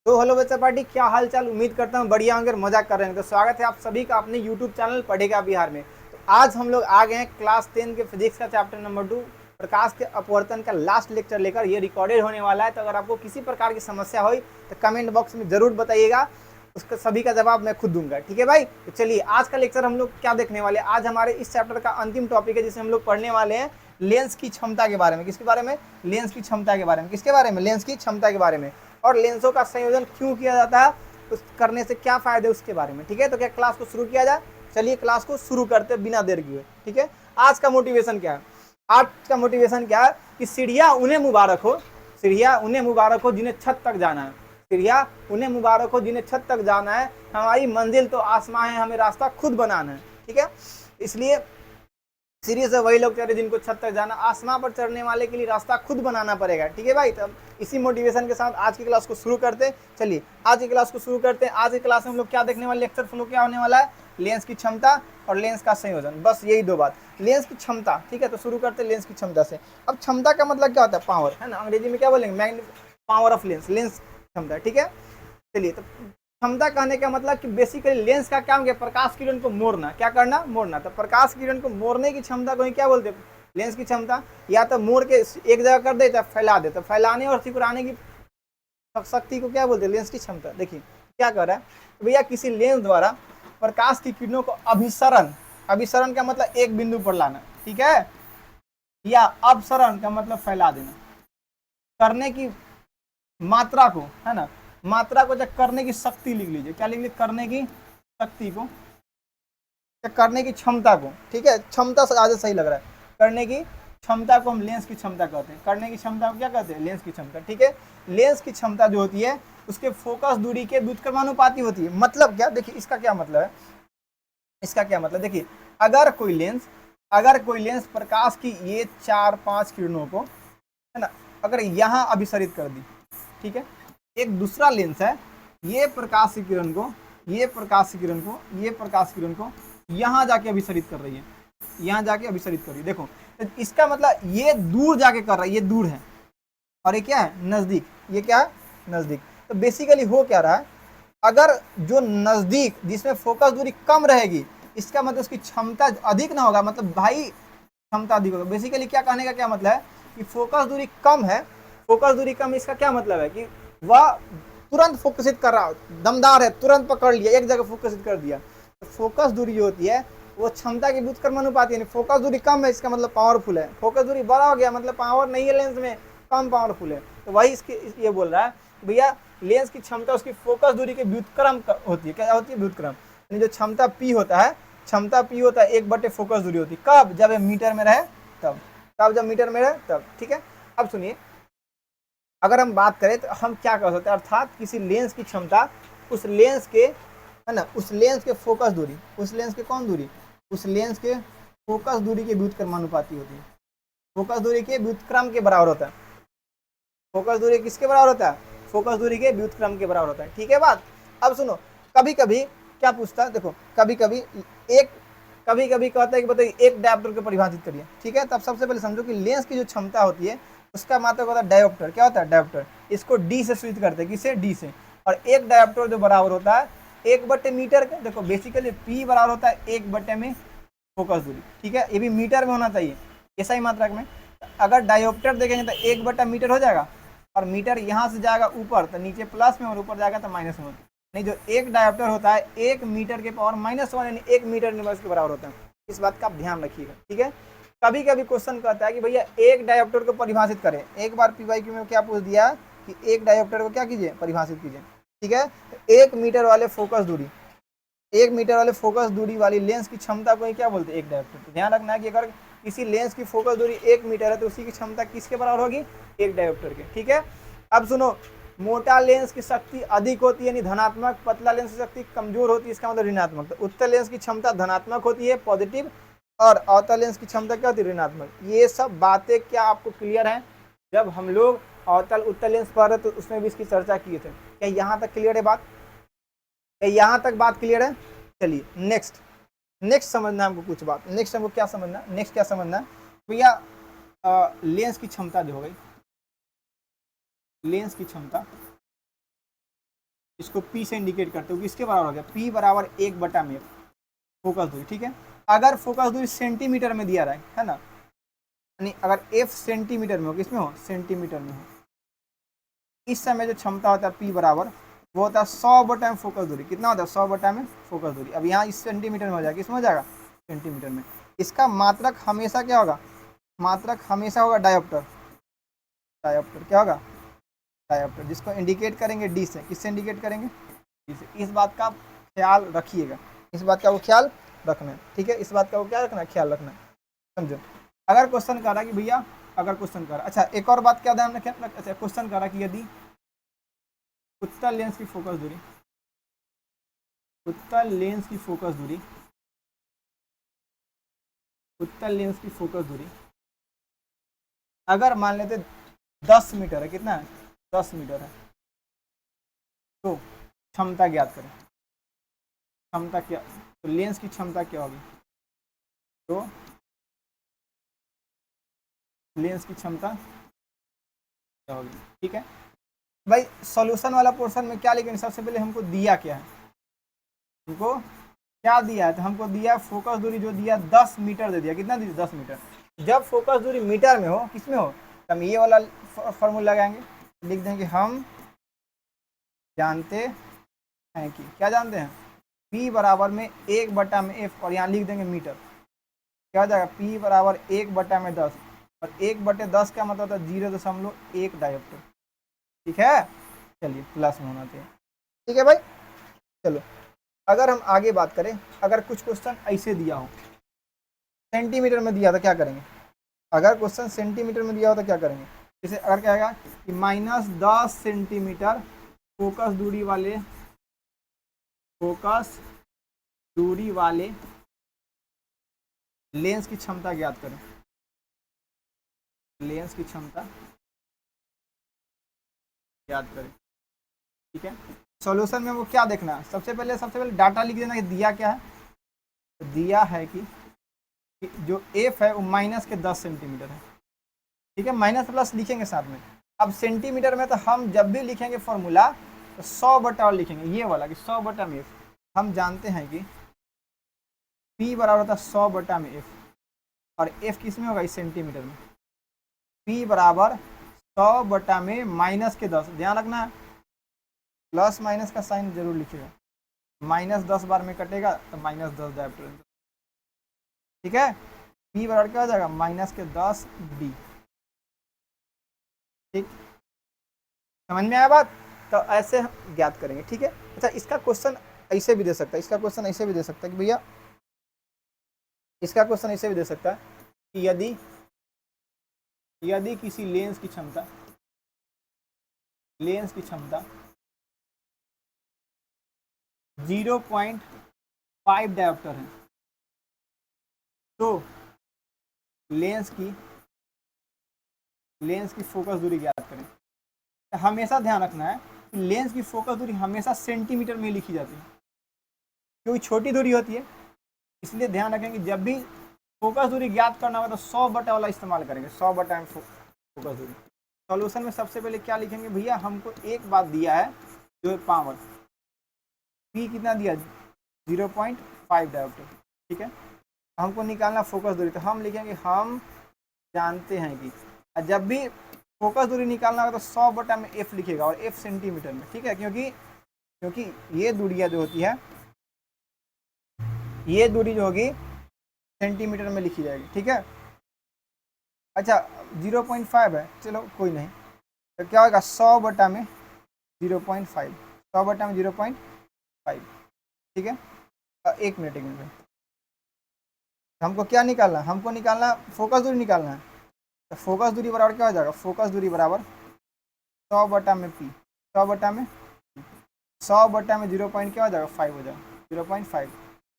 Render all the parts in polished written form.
तो हेलो बच्चा पार्टी, क्या हाल चाल। उम्मीद करता हूँ बढ़िया होंगे और मजा कर रहे हैं। तो स्वागत है आप सभी का अपने यूट्यूब चैनल पढ़ेगा बिहार में। तो आज हम लोग आ गए हैं क्लास 10 के फिजिक्स का चैप्टर नंबर 2 प्रकाश के अपवर्तन का लास्ट लेक्चर लेकर। ये रिकॉर्डेड होने वाला है, तो अगर आपको किसी प्रकार की समस्या हो तो कमेंट बॉक्स में जरूर बताइएगा, उसका सभी का जवाब मैं खुद दूंगा। ठीक है भाई, तो चलिए आज का लेक्चर हम लोग क्या देखने वाले हैं। आज हमारे इस चैप्टर का अंतिम टॉपिक है जिसे हम लोग पढ़ने वाले हैं लेंस की क्षमता के बारे में। किसके बारे में? लेंस की क्षमता के बारे में। किसके बारे में? लेंस की क्षमता के बारे में। और लेंसों का संयोजन क्यों किया जाता है, उस करने से क्या फायदे उसके बारे में। ठीक है, तो क्या क्लास को शुरू किया जाए? चलिए क्लास को शुरू करते बिना देर किए। ठीक है, आज का मोटिवेशन क्या है? आज का मोटिवेशन क्या है कि सीढ़ियां उन्हें मुबारक हो, सीढ़ियां उन्हें मुबारक हो जिन्हें छत तक जाना है। सीढ़ियां उन्हें मुबारक हो जिन्हें छत तक जाना है। हमारी मंजिल तो आसमां है, हमें रास्ता खुद बनाना है। ठीक है, इसलिए सीढ़ी से वही लोग चढ़े जिनको छत तक जाना, आसमां पर चढ़ने वाले के लिए रास्ता खुद बनाना पड़ेगा। ठीक है भाई, तो इसी मोटिवेशन के साथ आज की क्लास को शुरू करते हैं। चलिए आज की क्लास को शुरू करते हैं। आज की क्लास में हम लोग क्या देखने वाले, लेक्चर फ्लो क्या होने वाला है? लेंस की क्षमता और लेंस का संयोजन, बस यही दो बात। लेंस की क्षमता, ठीक है, तो शुरू करते हैं लेंस की क्षमता से। अब क्षमता का मतलब क्या होता है? पावर, है ना। अंग्रेजी में क्या बोलेंगे? पावर ऑफ लेंस, लेंस क्षमता। ठीक है, चलिए तो क्षमता कहने का मतलब कि बेसिकली लेंस का काम क्या? प्रकाश किरण को मोड़ना। क्या करना? मोड़ना। तो प्रकाश किरण को मोड़ने की क्षमता को ही क्या बोलते हैं? लेंस की क्षमता। या तो मोड़ के एक जगह कर दे या फैला दे, तो फैलाने और सिकुड़ाने की शक्ति को क्या बोलते हैं? लेंस की क्षमता। देखिए क्या कर रहा है तो भैया, किसी लेंस द्वारा प्रकाश की किरणों को अभिसरण, अभिसरण का मतलब एक बिंदु पर लाना, ठीक है, या अपसरण का मतलब फैला देना, करने की मात्रा को, है ना, मात्रा को जब करने की शक्ति लिख लीजिए। क्या लिख लीजिए? करने की शक्ति को, करने की क्षमता को। ठीक है, क्षमता से आगे सही लग रहा है। करने की क्षमता को हम लेंस की क्षमता कहते हैं। करने की क्षमता को क्या कहते हैं? लेंस की क्षमता। ठीक है, लेंस की क्षमता जो होती है उसके फोकस दूरी के व्युत्क्रमानुपाती होती है। मतलब क्या? देखिए इसका क्या मतलब है, इसका क्या मतलब, देखिए अगर कोई लेंस, अगर कोई लेंस प्रकाश की ये 4-5 किरणों को, है ना, अगर यहां अभिसरित कर दी, ठीक है, एक दूसरा लेंस है, ये प्रकाश की किरण को, ये प्रकाश की किरण को, ये प्रकाश की किरण को यहां जाके अभिसरित कर रही है, यहां जाके अभिसरित कर रही है। देखो तो इसका मतलब ये दूर जाके कर रहा है, ये दूर है, और ये क्या है? नजदीक। ये क्या है? नजदीक। तो बेसिकली हो क्या रहा है, अगर जो नजदीक जिसमें फोकस दूरी कम रहेगी, इसका मतलब उसकी क्षमता अधिक ना होगा, मतलब भाई क्षमता अधिक होगा। बेसिकली क्या कहने का क्या मतलब है कि फोकस दूरी कम है, फोकस दूरी कम, इसका क्या मतलब है कि वह तुरंत फोकसित कर रहा, दमदार है, तुरंत पकड़ लिया, एक जगह फोकसित कर दिया। तो फोकस दूरी जो होती है वो क्षमता के व्युत्क्रमानुपाती है। फोकस दूरी कम है, इसका मतलब पावरफुल है। फोकस दूरी बड़ा हो गया मतलब पावर नहीं है लेंस में, कम पावरफुल है। तो वही इसके ये बोल रहा है भैया, लेंस की क्षमता उसकी फोकस दूरी के व्युत्क्रम होती है। क्या होती है? व्युत्क्रम। यानी जो क्षमता पी होता है, क्षमता पी होता है 1/, फोकस दूरी होती है। कब? जब ये मीटर में रहे तब। कब? जब मीटर में रहे तब। ठीक है, अब सुनिए, अगर हम बात करें तो हम क्या कर सकते हैं, अर्थात किसी लेंस की क्षमता उस लेंस के, है ना, उस लेंस के फोकस दूरी, उस लेंस के कौन दूरी? उस लेंस के फोकस दूरी के व्युत्क्रमानुपाती होती है। फोकस दूरी के व्युत्क्रम के बराबर होता है। फोकस दूरी किसके बराबर होता है? फोकस दूरी के व्युत्क्रम के बराबर होता है। ठीक है बात। अब सुनो, कभी कभी क्या पूछता है, देखो कभी कभी एक, कभी कभी कहता है कि बताइए एक डायोप्टर को परिभाषित करिए। ठीक है, तब सबसे पहले समझो कि लेंस की जो क्षमता होती है उसका मात्रक होता है डायोप्टर। क्या होता है? डायोप्टर। इसको डी से सूचित करते हैं। किसे? डी से। और एक डायोप्टर जो बराबर होता है 1/मीटर का। देखो बेसिकली पी बराबर होता है 1/, में फोकस दूरी। ठीक है, ये भी मीटर में होना चाहिए, ऐसा ही मात्रक में। अगर डायोप्टर देखेंगे तो 1/मीटर हो जाएगा, और मीटर यहाँ से जाएगा ऊपर तो नीचे प्लस में, और ऊपर जाएगा तो माइनस में। नहीं, जो एक डायोप्टर होता है 1 मीटर के पावर -1, यानी 1 मीटर इनवर्स के बराबर होता है। इस बात का आप ध्यान रखिएगा। ठीक है, कभी कभी क्वेश्चन कहता है कि भैया एक डायोप्टर को परिभाषित करें। एक बार पीवाईक्यू में क्या पूछ दिया कि एक डायोप्टर को क्या कीजिए? परिभाषित कीजिए। ठीक है, तो 1 मीटर वाले फोकस दूरी, 1 मीटर वाले फोकस दूरी वाली लेंस की क्षमता को ही क्या बोलते हैं? एक डायोप्टर। तो ध्यान रखना है कि अगर किसी लेंस की फोकस दूरी 1 मीटर है तो उसी की क्षमता किसके बराबर होगी? एक डायोप्टर के। ठीक है, अब सुनो, मोटा लेंस की शक्ति अधिक होती है यानी धनात्मक, पतला लेंस की शक्ति कमजोर होती है, इसका मतलब ऋणात्मक। तो उत्तल लेंस की क्षमता धनात्मक होती है, पॉजिटिव, और अवतल लेंस की क्षमता क्या होती है? ऋणात्मक। ये सब बातें क्या आपको क्लियर है? जब हम लोग अवतल उत्तल लेंस पढ़ रहे तो उसमें भी इसकी चर्चा किए थे। क्या यहाँ तक क्लियर है बात? क्या यहाँ तक बात क्लियर है? चलिए नेक्स्ट, नेक्स्ट समझना हमको कुछ बात। नेक्स्ट हमको क्या समझना? नेक्स्ट क्या समझना भैया? लेंस की क्षमता जो हो गई, लेंस की क्षमता, इसको P से इंडिकेट करते हो, किसके बराबर हो गया, P बराबर 1/m फोकस दूरी। ठीक है, अगर फोकस दूरी सेंटीमीटर में दिया रहा है ना, यानी अगर F सेंटीमीटर में हो, किसमें हो, सेंटीमीटर में हो, इस समय जो क्षमता होता है P बराबर वो होता है 100/m फोकस दूरी। कितना होता है, 100/m फोकस दूरी। अब यहाँ इस सेंटीमीटर में हो जाएगा, किसमें हो जाएगा, सेंटीमीटर में। इसका मात्रक हमेशा क्या होगा, मात्रक हमेशा होगा डायोप्टर। डायोप्टर क्या होगा, डायोप्टर, जिसको इंडिकेट करेंगे D से। किससे इंडिकेट करेंगे, D से। इस बात का ख्याल रखिएगा, इस बात का वो ख्याल रखना है। ठीक है, इस बात का वो क्या रखना है, ख्याल रखना है, समझो। अगर क्वेश्चन कर रहा है कि भैया, अगर क्वेश्चन कर रहा, अच्छा एक और बात क्या ध्यान रखें, अच्छा क्वेश्चन कर रहा कि यदि उत्तल लेंस की फोकस दूरी, उत्तल लेंस की फोकस दूरी, उत्तल लेंस की फोकस दूरी अगर मान लेते 10 मीटर है, कितना है, 10 मीटर है, तो क्षमता ज्ञात करें। क्षमता क्या, तो लेंस की क्षमता क्या होगी, तो लेंस की क्षमता क्या होगी। ठीक है भाई, सॉल्यूशन वाला पोर्शन में क्या लिखेंगे, सबसे पहले हमको दिया क्या है, हमको क्या दिया है, तो हमको दिया फोकस दूरी, जो दिया 10 मीटर दे दिया। कितना दिया, 10 मीटर। जब फोकस दूरी मीटर में हो, किसमें हो, तो हम ये वाला फॉर्मूला लगाएंगे, लिख देंगे हम जानते हैं कि, क्या जानते हैं, P बराबर में 1/f, और यहाँ लिख देंगे मीटर। क्या हो जाएगा, P बराबर 1/10, और 1/10 का मतलब होता है 0.1 डायोप्टर। ठीक है, चलिए प्लस में होना चाहिए। ठीक है भाई, चलो अगर हम आगे बात करें, अगर कुछ क्वेश्चन ऐसे दिया हो, सेंटीमीटर में दिया तो क्या करेंगे, अगर क्वेश्चन सेंटीमीटर में दिया हो तो क्या करेंगे, जैसे अगर कहेगा कि -10 सेंटीमीटर फोकस दूरी वाले, फोकस दूरी वाले लेंस की क्षमता ज्ञात करें, लेंस की क्षमता ज्ञात करें। ठीक है, सॉल्यूशन में वो क्या देखना है, सबसे पहले डाटा लिख देना कि दिया क्या है, तो दिया है कि जो F है वो -10 सेंटीमीटर है। ठीक है, माइनस प्लस लिखेंगे साथ में। अब सेंटीमीटर में तो हम जब भी लिखेंगे फॉर्मूला तो 100/, लिखेंगे ये वाला कि 100/f। हम जानते हैं कि P बराबर होता है 100/f, और F किस में होगा, इस सेंटीमीटर में। P बराबर 100/-10, ध्यान रखना है, प्लस माइनस का साइन जरूर लिखिएगा, -10 बार में कटेगा तो -10 डायोप्टर। ठीक है, P बराबर क्या हो जाएगा, -10d। ठीक, समझ में आया बात, तो ऐसे हम ज्ञात करेंगे। ठीक है, अच्छा इसका क्वेश्चन ऐसे भी दे सकता है, इसका क्वेश्चन ऐसे भी दे सकता है कि भैया, इसका क्वेश्चन ऐसे भी दे सकता है कि यदि किसी लेंस की क्षमता 0.5 डायोप्टर है, तो लेंस की फोकस दूरी ज्ञात करें। हमेशा ध्यान रखना है कि लेंस की फोकस दूरी हमेशा सेंटीमीटर में लिखी जाती है, क्योंकि छोटी दूरी होती है, इसलिए ध्यान रखें कि जब भी फोकस दूरी ज्ञात करना होगा तो 100/, वाला इस्तेमाल करेंगे, 100/m फोकस दूरी। सॉल्यूशन में सबसे पहले क्या लिखेंगे, भैया हमको एक बात दिया है, जो पावर P कितना दिया, 0.5 डायोप्टर। ठीक है, हमको निकालना फोकस दूरी, तो हम लिखेंगे हम जानते हैं कि, जब भी फोकस दूरी निकालना होगा तो 100/, में F लिखेगा, और F सेंटीमीटर में। ठीक है, क्योंकि ये दूरियां जो होती है, ये दूरी जो होगी सेंटीमीटर में लिखी जाएगी। ठीक है, अच्छा 0.5 है, चलो कोई नहीं, तो क्या होगा 100/, में 0.5, 100/, में 0.5। ठीक है, एक मिनट, हमको क्या निकालना है, हमको निकालना फोकस दूरी निकालना है, तो फोकस दूरी बराबर क्या हो जाएगा, फोकस दूरी बराबर 100/, में P, 100/, में 100/, में 0. क्या हो जाएगा, 5 हो जाएगा, 0.5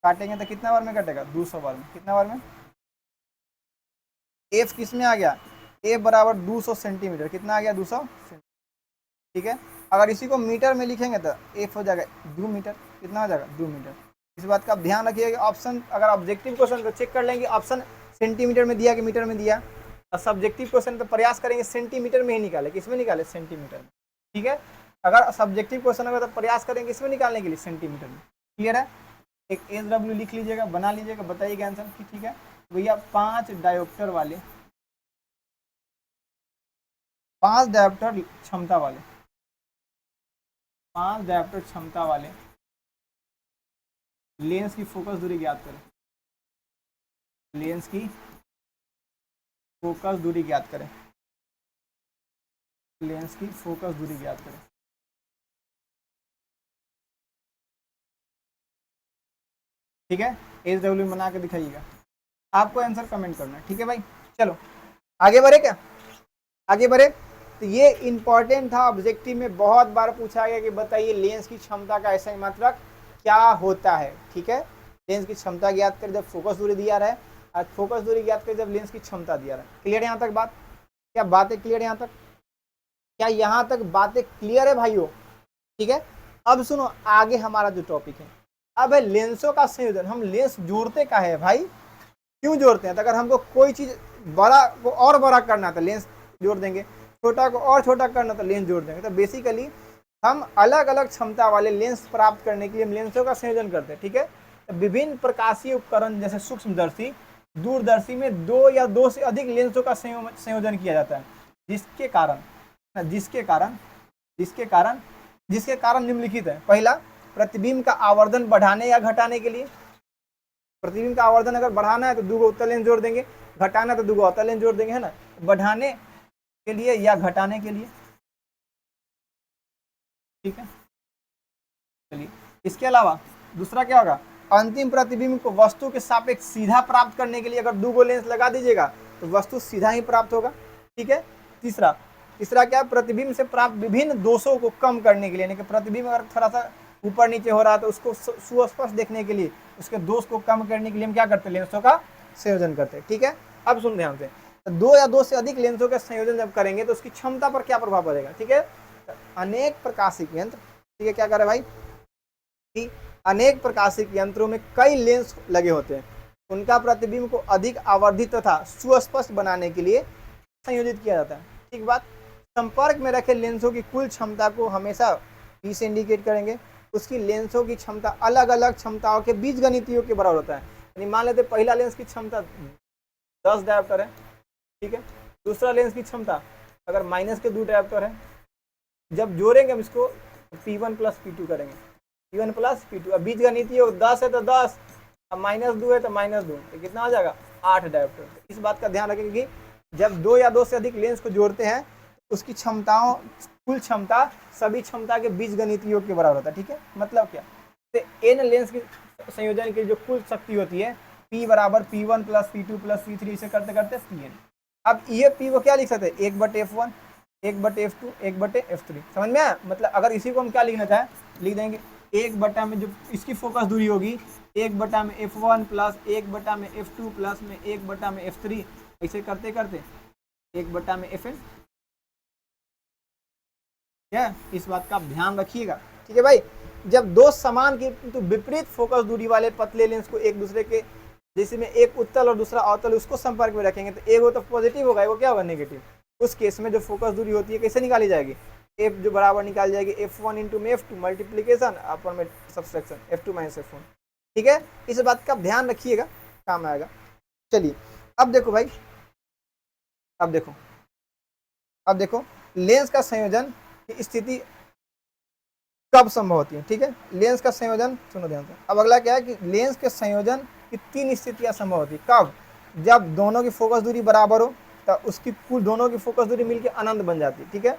काटेंगे तो कितना बार में कटेगा, 200 बार में। कितना बार में, F किस में आ गया, F बराबर 200 सेंटीमीटर, कितना आ गया, 200 सेंटीमीटर। ठीक है, अगर इसी को मीटर में लिखेंगे तो F हो जाएगा 2 मीटर, कितना हो जाएगा, 2 मीटर। इस बात का आप ध्यान रखिएगा, ऑप्शन अगर ऑब्जेक्टिव क्वेश्चन तो चेक कर लेंगे ऑप्शन सेंटीमीटर में दिया कि मीटर में दिया, और सब्जेक्टिव क्वेश्चन तो प्रयास करेंगे सेंटीमीटर में ही निकाले, किस में निकाले, सेंटीमीटर में। ठीक है, अगर सब्जेक्टिव क्वेश्चन होगा तो प्रयास करेंगे इसमें निकालने के लिए सेंटीमीटर में। क्लियर है? एक SW लिख लीजिएगा, बना लीजिएगा, बताइएगा आंसर कि ठीक है भैया 5 डायोप्टर वाले, 5 डायोप्टर क्षमता वाले, 5 डायोप्टर क्षमता वाले लेंस की फोकस दूरी ज्ञात करें। लेंस की फोकस दूरी ज्ञात करें। लेंस की फोकस दूरी ज्ञात करें। ठीक है, SW बना के दिखाइएगा, आपको आंसर कमेंट करना है। ठीक है भाई, चलो आगे बढ़े क्या? आगे बढ़े। तो ये इंपॉर्टेंट था, ऑब्जेक्टिव में बहुत बार पूछा गया कि बताइए लेंस की क्षमता का ऐसा मात्रक क्या होता है। ठीक है, लेंस की क्षमता ज्ञात कर जब फोकस दूरी दिया रहा है, और फोकस दूरी ज्ञात कर जब लेंस की क्षमता दिया रहा है। क्लियर यहाँ तक बात? क्या बातें क्लियर यहाँ तक? क्या यहाँ तक बातें क्लियर है भाइयों? ठीक है, अब सुनो आगे हमारा जो टॉपिक है अब है लेंसों का संयोजन। हम लेंस जोड़ते का है भाई, क्यों जोड़ते हैं? तो अगर हमको कोई चीज बड़ा को और बड़ा करना तो लेंस जोड़ देंगे, छोटा को और छोटा करना तो लेंस जोड़ देंगे। तो बेसिकली हम अलग अलग क्षमता वाले लेंस प्राप्त करने के लिए हम लेंसों का संयोजन करते हैं। ठीक है, तो विभिन्न प्रकाशीय उपकरण जैसे सूक्ष्मदर्शी, दूरदर्शी में 2 या 2 से अधिक लेंसों का संयोजन किया जाता है, जिसके कारण निम्नलिखित है। पहला, प्रतिबिंब का आवर्धन बढ़ाने या घटाने के लिए। प्रतिबिंब का आवर्धन अगर बढ़ाना है तो 2 उत्तल लेंस जोड़ देंगे, घटाना तो 2 अवतल लेंस जोड़ देंगे, है ना, बढ़ाने के लिए या घटाने के लिए। ठीक है, चलिए इसके अलावा दूसरा क्या होगा? अंतिम प्रतिबिंब को वस्तु के सापेक्ष सीधा प्राप्त करने के लिए अगर 2 लेंस लगा दीजिएगा तो वस्तु सीधा ही प्राप्त होगा। ठीक है, तीसरा क्या? प्रतिबिंब से प्राप्त विभिन्न दोषों को कम करने के लिए, यानी कि प्रतिबिंब अगर थोड़ा सा ऊपर नीचे हो रहा है तो उसको सुस्पष्ट देखने के लिए, उसके दोष को कम करने के लिए हम क्या करते हैं? लेंसों का संयोजन करते हैं। ठीक है, अब सुन ध्यान से, तो 2 या 2 से अधिक लेंसों का संयोजन जब करेंगे तो उसकी क्षमता पर क्या प्रभाव पड़ेगा? ठीक है, अनेक प्रकाशिक यंत्र, ठीक है, क्या करे भाई कि अनेक प्रकाशिक यंत्रों में कई लेंस लगे होते हैं, उनका प्रतिबिंब को अधिक आवर्धित तथा सुस्पष्ट बनाने के लिए संयोजित किया जाता है। ठीक बात। संपर्क में रखे लेंसों की कुल क्षमता को हमेशा P से इंडिकेट करेंगे। उसकी लेंसों की क्षमता अलग अलग क्षमताओं के बीजगणितीयों के बराबर होता है। यानी मान लेते पहला लेंस की क्षमता 10 डायोप्टर है, ठीक है, दूसरा लेंस की क्षमता अगर माइनस के 2 डायोप्टर है, जब जोड़ेंगे हम इसको P1 प्लस P2 करेंगे, P1 प्लस P2। अब बीजगणितीय 10 है तो 10, अब -2 है तो -2, तो कितना हो जाएगा? 8 डायोप्टर। इस बात का ध्यान रखेंगे कि जब 2 या 2 से अधिक लेंस को जोड़ते हैं उसकी क्षमताओं, कुल क्षमता सभी क्षमता के बीजगणितीयों के बराबर होता है। ठीक है, मतलब क्या? तो n लेंस के संयोजन की जो कुल शक्ति होती है P बराबर P1 plus P2 plus P3, इसे करते करते Pn। अब ये P को क्या लिख सकते हैं? 1/F1, 1/F2, 1/F3। समझ में आया? मतलब अगर इसी को हम क्या लिखना चाहें, लिख देंगे 1 में जो इसकी फोकस दूरी होगी 1 में F1 प्लस 1 में F2 प्लस में 1 में F3, ऐसे करते करते 1 में Fn। क्या इस बात का आप ध्यान रखिएगा? ठीक है भाई, जब 2 समान किंतु विपरीत फोकस दूरी वाले पतले लेंस को एक दूसरे के, जैसे में एक उत्तल और दूसरा अवतल, उसको संपर्क में रखेंगे तो एक वो तो पॉजिटिव होगा, वो क्या होगा? नेगेटिव। उस केस में जो फोकस दूरी होती है कैसे निकाली जाएगी? F जो बराबर निकाली जाएगी F1 इंटू में F2 मल्टीप्लीकेशन अपर में सब्सट्रैक्शन F2 माइनस F1। ठीक है, इस बात का ध्यान रखिएगा, काम आएगा। चलिए अब देखो भाई, अब देखो लेंस का संयोजन की स्थिति कब संभव होती है। ठीक है, लेंस का संयोजन, सुनो ध्यान से। अब अगला क्या है कि लेंस के संयोजन की 3 स्थितियां संभव होती है। कब? जब दोनों की फोकस दूरी बराबर हो तो उसकी कुल दोनों की फोकस दूरी मिलकर अनंत बन जाती है। ठीक है,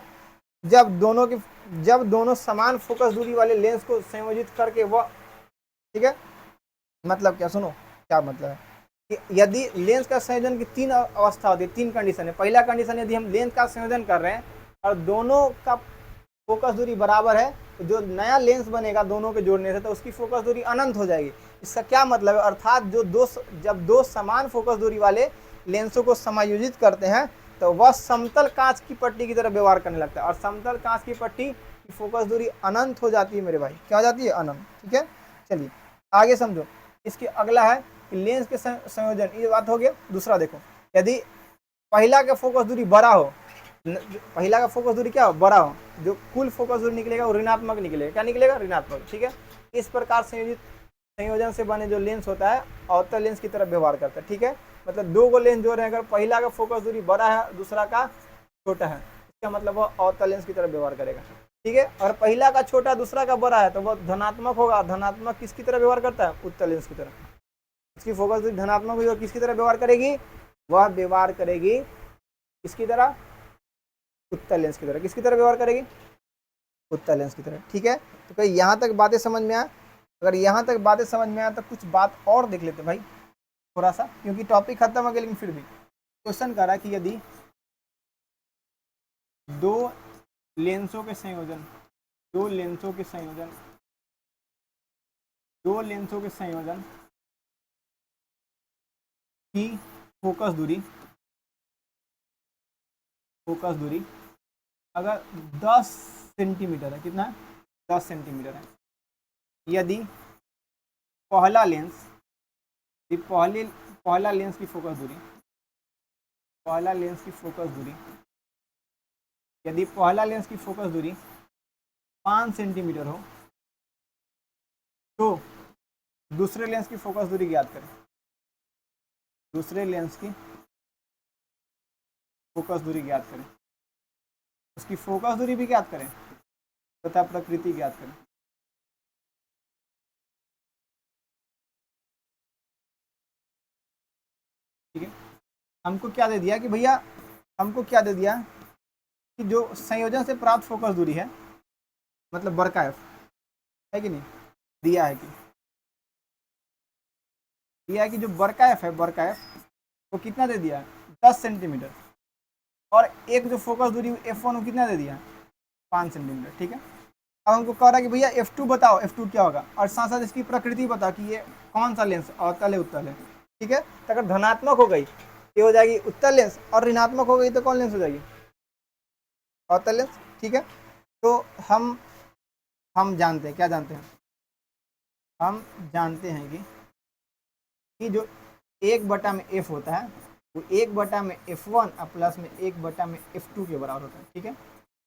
जब दोनों समान फोकस दूरी वाले लेंस को संयोजित करके वह, ठीक है, मतलब क्या? सुनो क्या मतलब है कि यदि लेंस का संयोजन की 3 अवस्था होती है, 3 कंडीशन है। पहला कंडीशन, यदि हम लेंस का संयोजन कर रहे हैं और दोनों का फोकस दूरी बराबर है तो जो नया लेंस बनेगा दोनों के जोड़ने से तो उसकी फोकस दूरी अनंत हो जाएगी। इसका क्या मतलब है? अर्थात जब 2 समान फोकस दूरी वाले लेंसों को समायोजित करते हैं तो वह समतल कांच की पट्टी की तरह व्यवहार करने लगता है, और समतल कांच की पट्टी की फोकस दूरी अनंत हो जाती है मेरे भाई। क्या हो जाती है? अनंत। ठीक है, चलिए आगे समझो। इसके अगला है कि लेंस के संयोजन, ये बात हो गया। दूसरा देखो, यदि पहला का फोकस दूरी बड़ा हो पहला का फोकस दूरी क्या हो, बड़ा हो, जो कुल फोकस दूरी निकलेगा वो ऋणात्मक निकलेगा। क्या निकलेगा, ऋणात्मक। ठीक है, इस प्रकार संयोजन से बने जो लेंस होता है अवतल लेंस की तरह व्यवहार करता है। ठीक है, मतलब दो को लेंस जोड़ रहे हैं, अगर पहला का फोकस दूरी बड़ा है दूसरा का छोटा है, इसका मतलब वो अवतल लेंस की तरह व्यवहार करेगा। ठीक है, और पहला का छोटा दूसरा का बड़ा है तो वो धनात्मक होगा। धनात्मक किसकी तरह व्यवहार करता है, उत्तल लेंस की तरह। इसकी फोकस दूरी धनात्मक हुई और किसकी तरह व्यवहार करेगी, वह व्यवहार करेगी किसकी तरह, उत्तल लेंस की तरह। किसकी तरह व्यवहार करेगी, उत्तल लेंस की तरह। ठीक है, तो कहीं यहाँ तक बातें समझ में आया। अगर यहाँ तक बातें समझ में आया तो कुछ बात और देख लेते भाई थोड़ा सा, क्योंकि टॉपिक खत्म हो गया लेकिन फिर भी क्वेश्चन कर रहा है कि यदि दो लेंसों के संयोजन दो लेंसों के संयोजन की फोकस दूरी अगर 10 सेंटीमीटर है, कितना है, 10 सेंटीमीटर है, यदि पहला लेंस की फोकस दूरी यदि पहला लेंस की फोकस दूरी 5 सेंटीमीटर हो तो दूसरे लेंस की फोकस दूरी ज्ञात करें। दूसरे लेंस की फोकस दूरी ज्ञात करें, उसकी फोकस दूरी भी ज्ञात करें तथा प्रकृति ज्ञात करें। ठीक है, हमको क्या दे दिया कि भैया, हमको क्या दे दिया कि जो संयोजन से प्राप्त फोकस दूरी है, मतलब बड़का एफ है कि नहीं, दिया है कि जो बड़का एफ है, वो कितना दे दिया है, 10 सेंटीमीटर, और एक जो फोकस दूरी F1 वो कितना दे दिया, 5 सेंटीमीटर। ठीक है, अब हमको कह रहा है कि भैया F2 बताओ, F2 क्या होगा, और साथ साथ इसकी प्रकृति बताओ कि ये कौन सा लेंस, अवतल है उत्तल है। ठीक है, तो अगर धनात्मक हो गई ये हो जाएगी उत्तल लेंस, और ऋणात्मक हो गई तो कौन लेंस हो जाएगी, अवतल लेंस। ठीक है, तो हम जानते हैं, क्या जानते हैं, हम जानते हैं कि जो 1 में F होता है वो 1 में F1 प्लस में 1 में F2 के बराबर होता है। ठीक है,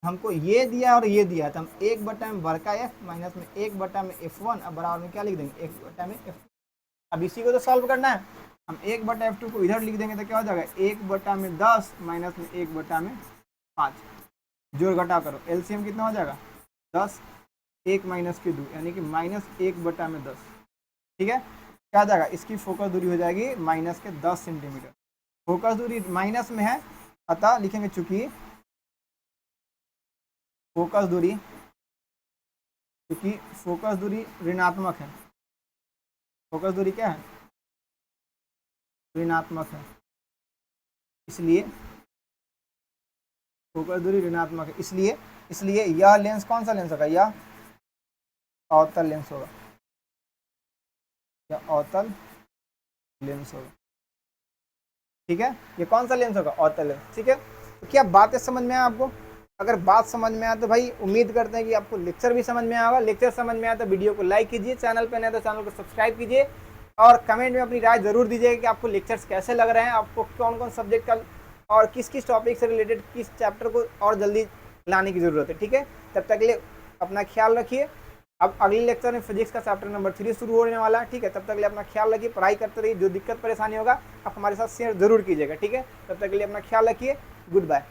हमको ये दिया और ये दिया, तो हम 1 में बड़का F माइनस में 1 में F1 अब बराबर में क्या लिख देंगे, 1 में F2। अब इसी को तो सॉल्व करना है, हम 1/F2 को इधर लिख देंगे तो क्या हो जाएगा, 1/10 माइनस में 1/5, जोड़ घटा करो, एलसीएम कितना हो जाएगा, 10, 1 माइनस के 2 यानी कि माइनस 1/10। ठीक है, क्या जाएगा, इसकी फोकस दूरी हो जाएगी माइनस के 10 सेंटीमीटर। फोकस दूरी माइनस में है अतः लिखेंगे चूंकि फोकस दूरी ऋणात्मक है, फोकस दूरी क्या है, ऋणात्मक है, इसलिए फोकस दूरी ऋणात्मक है, इसलिए यह लेंस कौन सा लेंस होगा, यह अवतल लेंस होगा, यह अवतल लेंस होगा। ठीक है, ये कौन सा लेंस होगा, अवतल लेंस। ठीक है, तो क्या बातें समझ में आया आपको, अगर बात समझ में आया तो भाई उम्मीद करते हैं कि आपको लेक्चर भी समझ में आया होगा। लेक्चर समझ में आया तो वीडियो को लाइक कीजिए, चैनल पर नए तो चैनल को सब्सक्राइब कीजिए, और कमेंट में अपनी राय जरूर दीजिएगा कि आपको लेक्चर्स कैसे लग रहे हैं, आपको कौन कौन सब्जेक्ट का और किस किस टॉपिक से रिलेटेड किस चैप्टर को और जल्दी लाने की ज़रूरत है। ठीक है, तब तक के लिए अपना ख्याल रखिए। अब अगले लेक्चर में फिजिक्स का चैप्टर नंबर 3 शुरू होने वाला है। ठीक है, तब तक के लिए अपना ख्याल रखिए, पढ़ाई करते रहिए, जो दिक्कत परेशानी होगा आप हमारे साथ शेयर जरूर कीजिएगा। ठीक है, तब तक के लिए अपना ख्याल रखिए, गुड बाय।